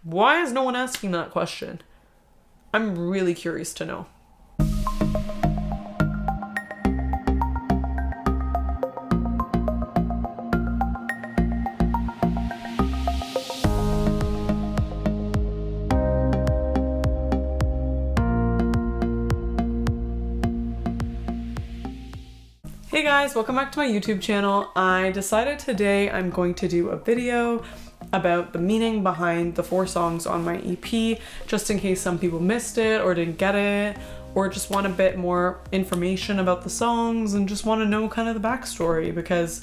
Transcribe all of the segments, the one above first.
Why is no one asking that question? I'm really curious to know. Hey guys, welcome back to my YouTube channel. I decided today I'm going to do a video about the meaning behind the 4 songs on my EP, just in case some people missed it or didn't get it, or just want a bit more information about the songs and just want to know kind of the backstory, because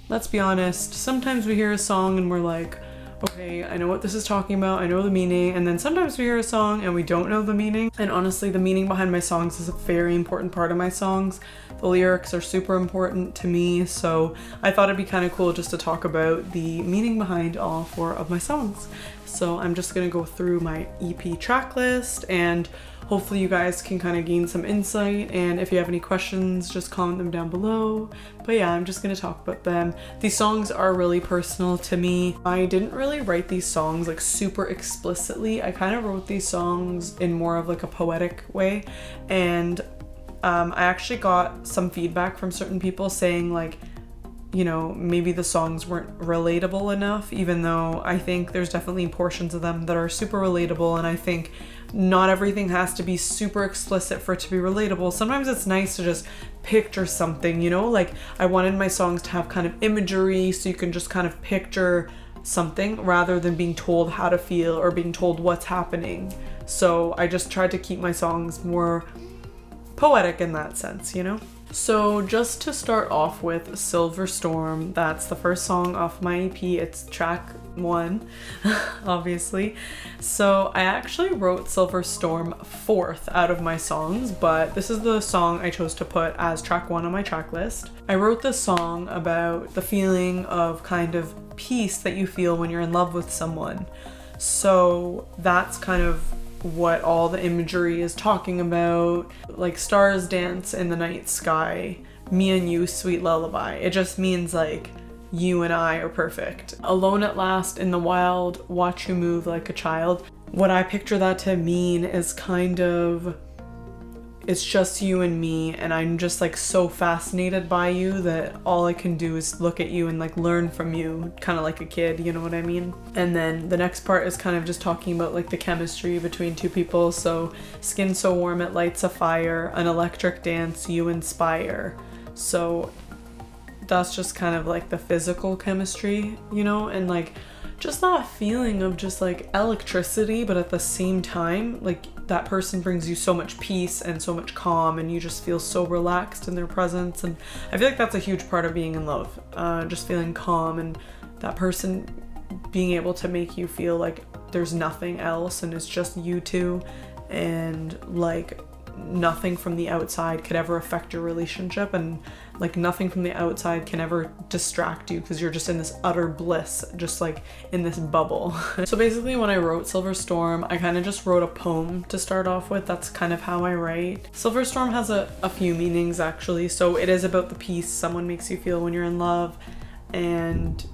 let's be honest, sometimes we hear a song and we're like, okay, I know what this is talking about, I know the meaning, and then sometimes we hear a song and we don't know the meaning. And honestly, the meaning behind my songs is a very important part of my songs. The lyrics are super important to me, so I thought it'd be kind of cool just to talk about the meaning behind all 4 of my songs. So I'm just gonna go through my EP track list, and hopefully you guys can kind of gain some insight, and if you have any questions, just comment them down below. But yeah, I'm just gonna talk about them. These songs are really personal to me. I didn't really write these songs like super explicitly. I kind of wrote these songs in more of like a poetic way, and I actually got some feedback from certain people saying like, you know, maybe the songs weren't relatable enough, even though I think there's definitely portions of them that are super relatable, and I think not everything has to be super explicit for it to be relatable. Sometimes it's nice to just picture something, you know, like I wanted my songs to have kind of imagery so you can just kind of picture something rather than being told how to feel or being told what's happening. So I just tried to keep my songs more poetic in that sense, you know? So just to start off with Silver Storm, that's the first song off my EP. It's track 1, obviously. So I actually wrote Silver Storm 4th out of my songs, but this is the song I chose to put as track 1 on my track list. I wrote this song about the feeling of kind of peace that you feel when you're in love with someone. So that's kind of what all the imagery is talking about, like stars dance in the night sky, me and you, sweet lullaby. It just means like you and I are perfect. Alone at last in the wild, watch you move like a child. What I picture that to mean is kind of, it's just you and me, and I'm just like so fascinated by you that all I can do is look at you and like learn from you, kind of like a kid, you know what I mean? And then the next part is kind of just talking about like the chemistry between 2 people. So skin so warm it lights a fire, an electric dance you inspire. So that's just kind of like the physical chemistry, you know, and like just that feeling of just like electricity, but at the same time, like that person brings you so much peace and so much calm, and you just feel so relaxed in their presence. And I feel like that's a huge part of being in love, just feeling calm and that person being able to make you feel like there's nothing else and it's just you two, and like nothing from the outside could ever affect your relationship, and like nothing from the outside can ever distract you because you're just in this utter bliss, just like in this bubble. So basically when I wrote Silver Storm, I kind of just wrote a poem to start off with. That's kind of how I write. Silver Storm has a few meanings actually. So it is about the peace someone makes you feel when you're in love, and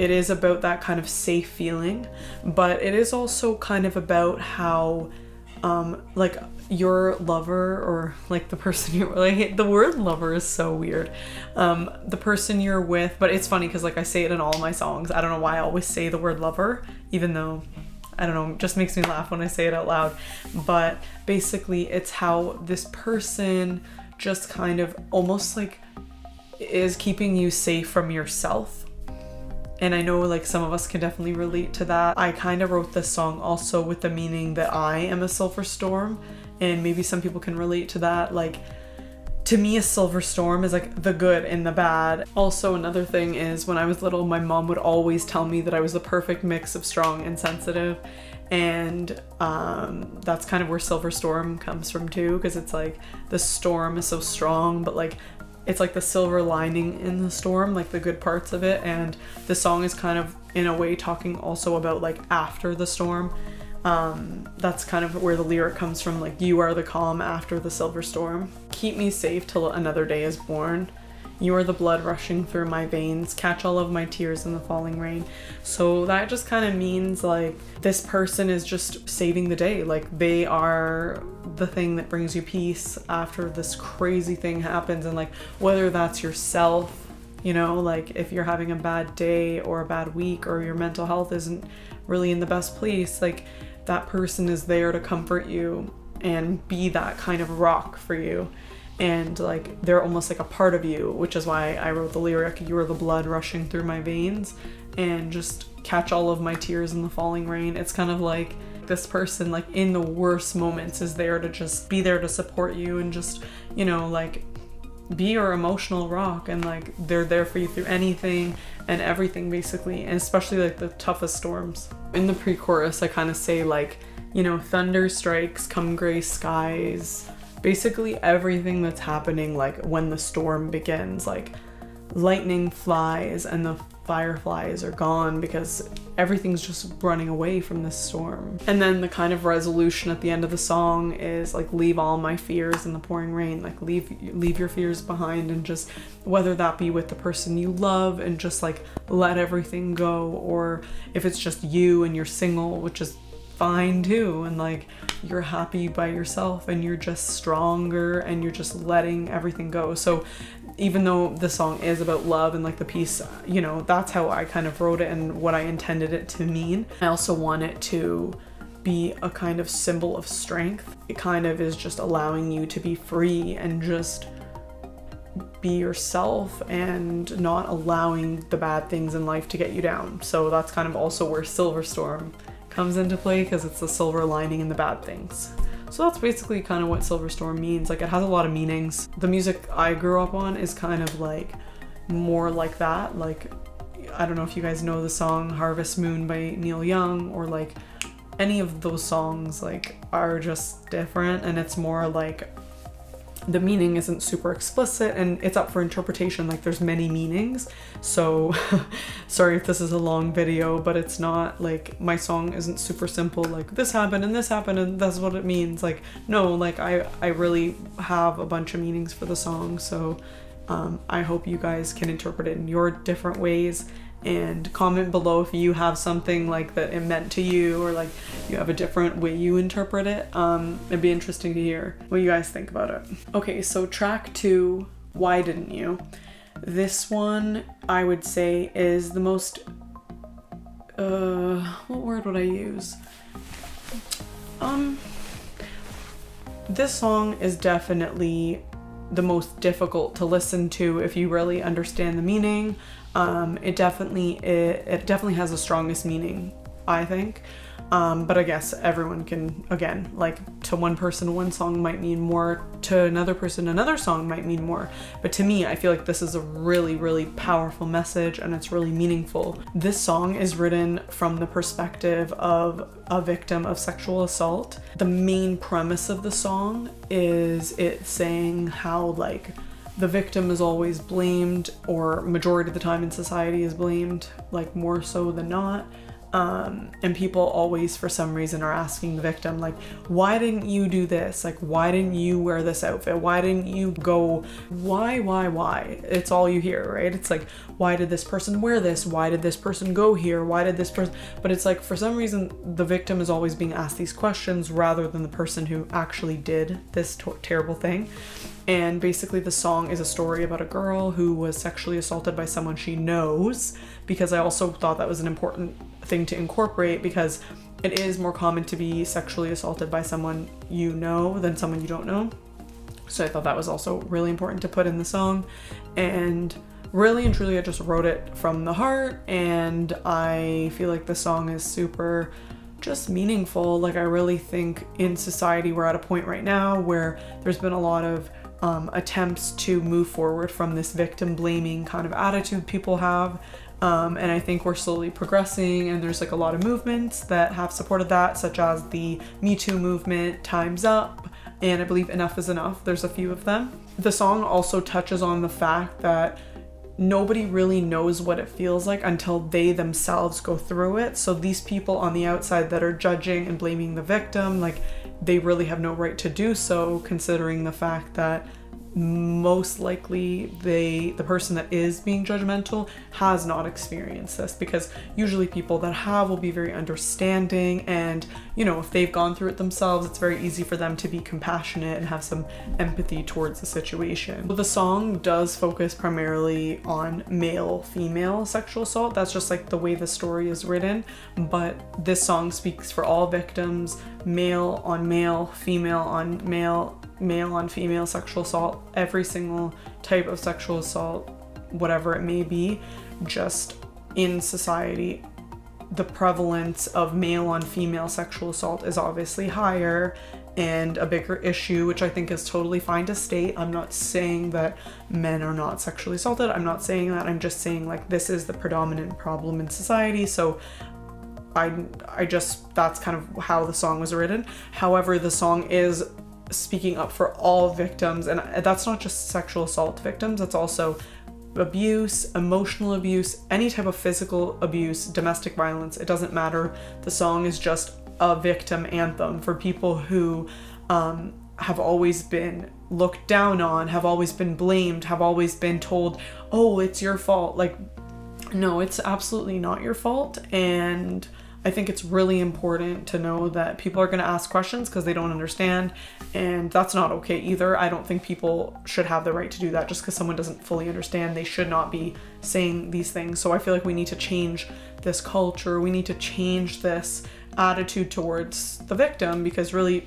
it is about that kind of safe feeling, but it is also kind of about how like your lover, or like the person you're like, the word lover is so weird, the person you're with, but it's funny because like I say it in all my songs. I don't know why I always say the word lover, even though I don't know, it just makes me laugh when I say it out loud. But basically it's how this person just kind of almost like is keeping you safe from yourself. And I know like some of us can definitely relate to that. I kind of wrote this song also with the meaning that I am a silver storm, and maybe some people can relate to that. Like to me, a silver storm is like the good and the bad. Also, another thing is when I was little, my mom would always tell me that I was the perfect mix of strong and sensitive. And that's kind of where silver storm comes from too, because it's like the storm is so strong, but like it's like the silver lining in the storm, like the good parts of it. And the song is kind of in a way talking also about like after the storm. That's kind of where the lyric comes from, like you are the calm after the silver storm. Keep me safe till another day is born. You are the blood rushing through my veins, catch all of my tears in the falling rain. So that just kind of means like this person is just saving the day. Like they are the thing that brings you peace after this crazy thing happens. And like whether that's yourself, you know, like if you're having a bad day or a bad week or your mental health isn't really in the best place, like that person is there to comfort you and be that kind of rock for you. And like they're almost like a part of you, which is why I wrote the lyric, you are the blood rushing through my veins, and just catch all of my tears in the falling rain. It's kind of like this person, like in the worst moments, is there to just be there to support you and just, you know, like be your emotional rock. And like they're there for you through anything and everything basically, and especially like the toughest storms. In the pre-chorus I kind of say like, you know, thunder strikes, come gray skies, basically everything that's happening like when the storm begins, like lightning flies and the fireflies are gone because everything's just running away from this storm. And then the kind of resolution at the end of the song is like, leave all my fears in the pouring rain, like leave your fears behind, and just whether that be with the person you love and just like let everything go, or if it's just you and you're single, which is fine too, and like you're happy by yourself and you're just stronger and you're just letting everything go. So even though the song is about love and like the peace, you know, that's how I kind of wrote it and what I intended it to mean. I also want it to be a kind of symbol of strength. It kind of is just allowing you to be free and just be yourself and not allowing the bad things in life to get you down. So that's kind of also where Silver Storm comes into play, because it's the silver lining in the bad things. So that's basically kind of what Silver Storm means. Like it has a lot of meanings. The music I grew up on is kind of like more like that. Like, I don't know if you guys know the song Harvest Moon by Neil Young, or like any of those songs like are just different, and it's more like the meaning isn't super explicit and it's up for interpretation. Like there's many meanings. So sorry if this is a long video, but it's not like my song isn't super simple, like this happened and that's what it means. Like no, like I really have a bunch of meanings for the song. So I hope you guys can interpret it in your different ways, and comment below if you have something like that it meant to you, or like you have a different way you interpret it. It'd be interesting to hear what you guys think about it. Okay, so track 2, Why Didn't You? This one I would say is the most, what word would I use? This song is definitely the most difficult to listen to if you really understand the meaning. It definitely has the strongest meaning, I think. But I guess everyone can, again, like to one person one song might mean more, to another person another song might mean more. But to me, I feel like this is a really, really powerful message, and it's really meaningful. This song is written from the perspective of a victim of sexual assault. The main premise of the song is it saying how like the victim is always blamed, or majority of the time in society is blamed, like more so than not. And people always, for some reason, are asking the victim, like, why didn't you do this? Like, why didn't you wear this outfit? Why didn't you go? Why? It's all you hear, right? It's like, why did this person wear this? Why did this person go here? Why did this person? But it's like, for some reason, the victim is always being asked these questions rather than the person who actually did this terrible thing. And basically the song is a story about a girl who was sexually assaulted by someone she knows, because I also thought that was an important thing to incorporate, because it is more common to be sexually assaulted by someone you know than someone you don't know. So I thought that was also really important to put in the song. And really and truly, I just wrote it from the heart, and I feel like the song is super just meaningful. Like I really think in society we're at a point right now where there's been a lot of attempts to move forward from this victim blaming kind of attitude people have, and I think we're slowly progressing, and there's like a lot of movements that have supported that, such as the Me Too movement, Time's Up, and I believe Enough is Enough. There's a few of them. The song also touches on the fact that nobody really knows what it feels like until they themselves go through it. So these people on the outside that are judging and blaming the victim, like they really have no right to do so, considering the fact that most likely the person that is being judgmental has not experienced this, because usually people that have will be very understanding, and you know, if they've gone through it themselves, it's very easy for them to be compassionate and have some empathy towards the situation. The song does focus primarily on male-female sexual assault. That's just like the way the story is written, but this song speaks for all victims, male on male, female on male, male on female sexual assault, every single type of sexual assault, whatever it may be. Just in society, the prevalence of male on female sexual assault is obviously higher and a bigger issue, which I think is totally fine to state. I'm not saying that men are not sexually assaulted. I'm not saying that. I'm just saying like this is the predominant problem in society. So I just, that's kind of how the song was written. However, the song is speaking up for all victims, and that's not just sexual assault victims, that's also abuse, emotional abuse, any type of physical abuse, domestic violence, it doesn't matter. The song is just a victim anthem for people who have always been looked down on, have always been blamed, have always been told, oh, it's your fault. Like, no, it's absolutely not your fault. And I think it's really important to know that people are going to ask questions because they don't understand, and that's not okay either. I don't think people should have the right to do that just because someone doesn't fully understand. They should not be saying these things. So I feel like we need to change this culture. We need to change this attitude towards the victim, because really,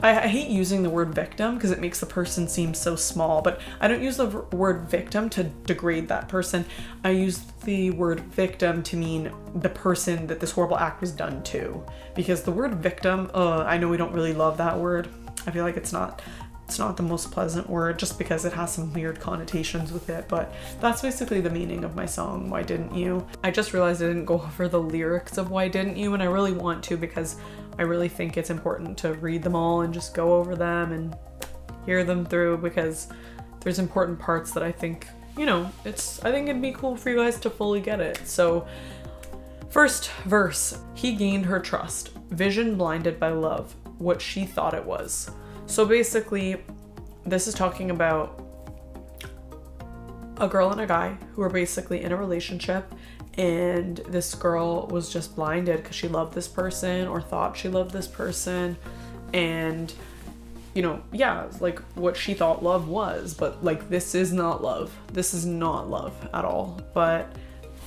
I hate using the word victim because it makes the person seem so small, but I don't use the word victim to degrade that person. I use the word victim to mean the person that this horrible act was done to, because the word victim, I know we don't really love that word. I feel like it's not the most pleasant word just because it has some weird connotations with it, but that's basically the meaning of my song, Why Didn't You? I just realized I didn't go over the lyrics of Why Didn't You, and I really want to, because I really think it's important to read them all and just go over them and hear them through, because there's important parts that I think, you know, I think it'd be cool for you guys to fully get it. So first verse, he gained her trust, vision blinded by love, what she thought it was. So basically, this is talking about a girl and a guy who are basically in a relationship, and this girl was just blinded because she loved this person or thought she loved this person, and you know, yeah, like what she thought love was, but like this is not love. This is not love at all. But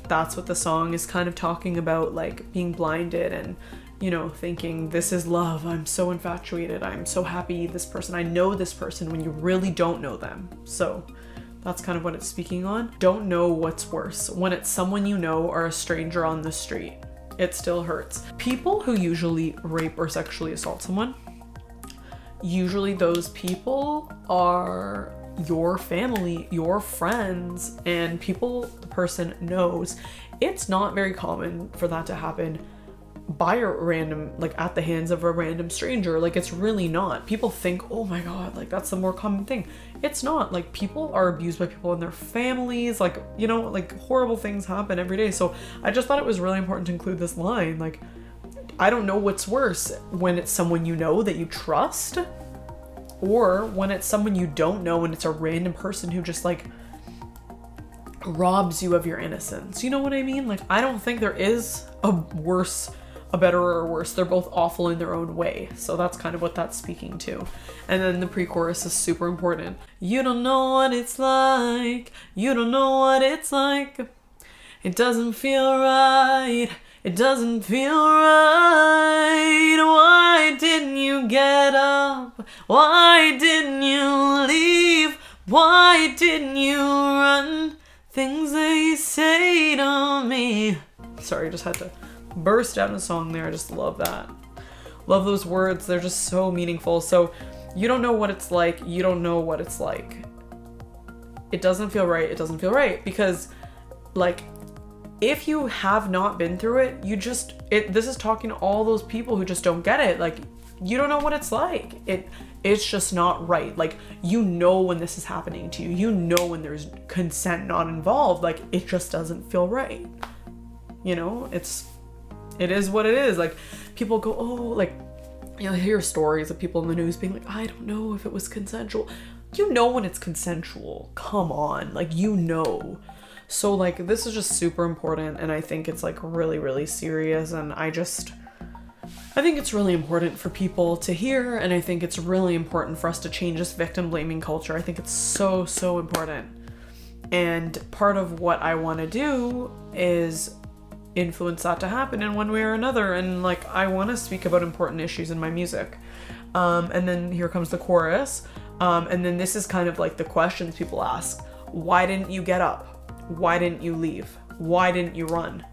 that's what the song is kind of talking about, like being blinded and, you know, thinking this is love, I'm so infatuated, I'm so happy this person, I know this person, when you really don't know them. So that's kind of what it's speaking on. Don't know what's worse, when it's someone you know or a stranger on the street. It still hurts. People who usually rape or sexually assault someone, usually those people are your family, your friends, and people the person knows. It's not very common for that to happen by a random, like at the hands of a random stranger. Like, it's really not. People think, oh my god, like that's the more common thing. It's not. Like, people are abused by people in their families, like, you know, like horrible things happen every day. So I just thought it was really important to include this line. Like, I don't know what's worse, when it's someone you know that you trust, or when it's someone you don't know and it's a random person who just like robs you of your innocence. You know what I mean? Like, I don't think there is a better or worse. They're both awful in their own way. So that's kind of what that's speaking to. And then the pre-chorus is super important. You don't know what it's like. You don't know what it's like. It doesn't feel right. It doesn't feel right. Why didn't you get up? Why didn't you leave? Why didn't you run? Things they say to me. Sorry, just had to burst out in a song there. I just love that. Love those words. They're just so meaningful. So you don't know what it's like. You don't know what it's like. It doesn't feel right. It doesn't feel right. Because, like, if you have not been through it, you just, this is talking to all those people who just don't get it. Like, you don't know what it's like. It's just not right. Like, you know when this is happening to you. You know when there's consent not involved. Like, it just doesn't feel right. You know, it is what it is. Like, people go, oh, like, you know, hear stories of people in the news being like, I don't know if it was consensual. you know when it's consensual. Come on, like, you know. So like, this is just super important, and I think it's like really, really serious, and I think it's really important for people to hear, and I think it's really important for us to change this victim blaming culture. I think it's so, so important. And part of what I want to do is influence that to happen in one way or another. And like, I want to speak about important issues in my music. And then here comes the chorus. And then this is kind of like the questions people ask. Why didn't you get up? Why didn't you leave? Why didn't you run?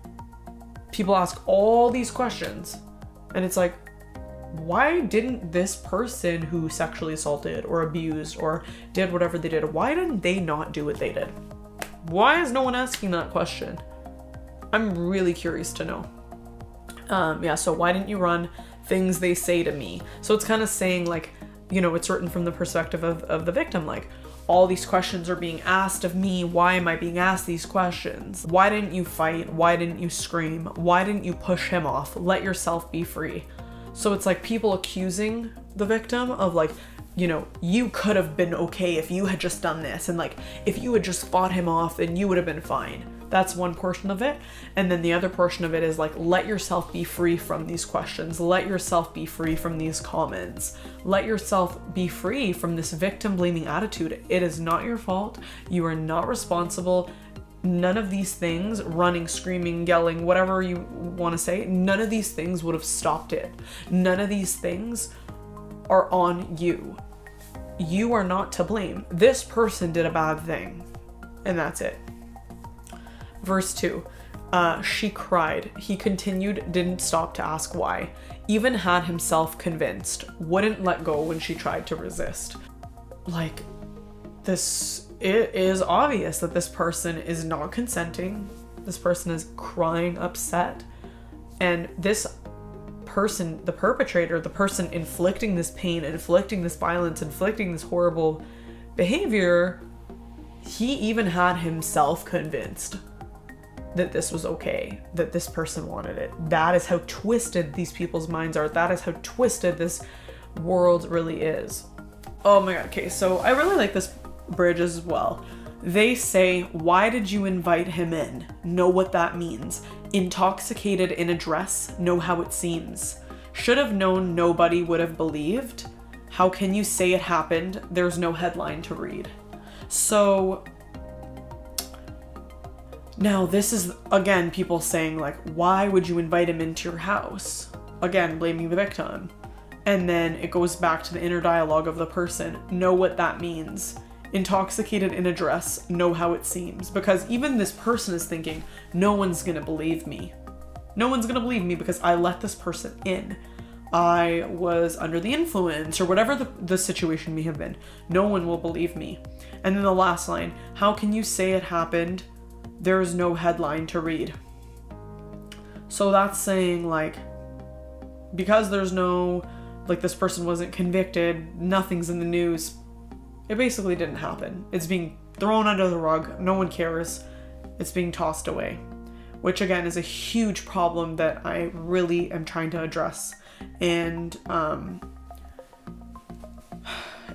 People ask all these questions. And it's like, why didn't this person who sexually assaulted or abused or did whatever they did, why didn't they not do what they did? Why is no one asking that question? I'm really curious to know. Yeah, so why didn't you run? Things they say to me. So it's kind of saying like, you know, it's written from the perspective of the victim, like, all these questions are being asked of me. Why am I being asked these questions? Why didn't you fight? Why didn't you scream? Why didn't you push him off? Let yourself be free. So it's like people accusing the victim of like, you know, you could have been okay if you had just done this. And like, if you had just fought him off, then you would have been fine. That's one portion of it. And then the other portion of it is like, let yourself be free from these questions. Let yourself be free from these comments. Let yourself be free from this victim blaming attitude. It is not your fault. You are not responsible. None of these things, running, screaming, yelling, whatever you want to say, none of these things would have stopped it. None of these things are on you. You are not to blame. This person did a bad thing, and that's it. Verse 2, she cried. He continued, didn't stop to ask why. Even had himself convinced, wouldn't let go when she tried to resist. Like, this, it is obvious that this person is not consenting. This person is crying, upset. And this person, the perpetrator, the person inflicting this pain, inflicting this violence, inflicting this horrible behavior, he even had himself convinced that this was okay, that this person wanted it. That is how twisted these people's minds are. That is how twisted this world really is. Oh my god, okay, so I really like this bridge as well. They say, why did you invite him in? Know what that means. Intoxicated in a dress, know how it seems. Should have known nobody would have believed. How can you say it happened? There's no headline to read. So now this is, again, people saying like, why would you invite him into your house? Again, blaming the victim. And then it goes back to the inner dialogue of the person. Know what that means. Intoxicated in a dress, know how it seems. Because even this person is thinking, no one's gonna believe me. No one's gonna believe me because I let this person in. I was under the influence, or whatever the situation may have been. No one will believe me. And then the last line, how can you say it happened? There's no headline to read. So that's saying like, because there's no, like, this person wasn't convicted, nothing's in the news, it basically didn't happen. It's being thrown under the rug. No one cares. It's being tossed away, which again is a huge problem that I really am trying to address. And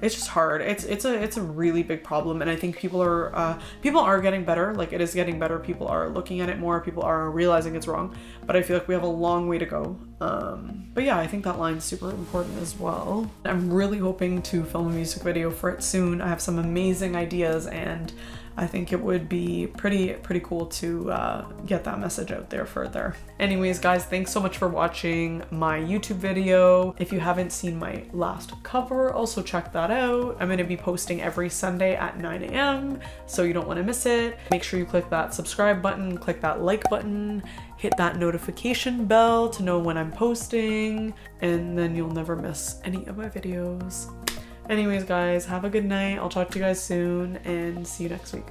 it's just hard. It's a really big problem, and I think people are getting better. Like, it is getting better. People are looking at it more. People are realizing it's wrong, but I feel like we have a long way to go. But yeah, I think that line's super important as well. I'm really hoping to film a music video for it soon. I have some amazing ideas, and I think it would be pretty cool to get that message out there further. Anyways, guys, thanks so much for watching my YouTube video. If you haven't seen my last cover, also check that out. I'm gonna be posting every Sunday at 9 AM, so you don't wanna miss it. Make sure you click that subscribe button, click that like button, hit that notification bell to know when I'm posting, and then you'll never miss any of my videos. Anyways, guys, have a good night. I'll talk to you guys soon and see you next week.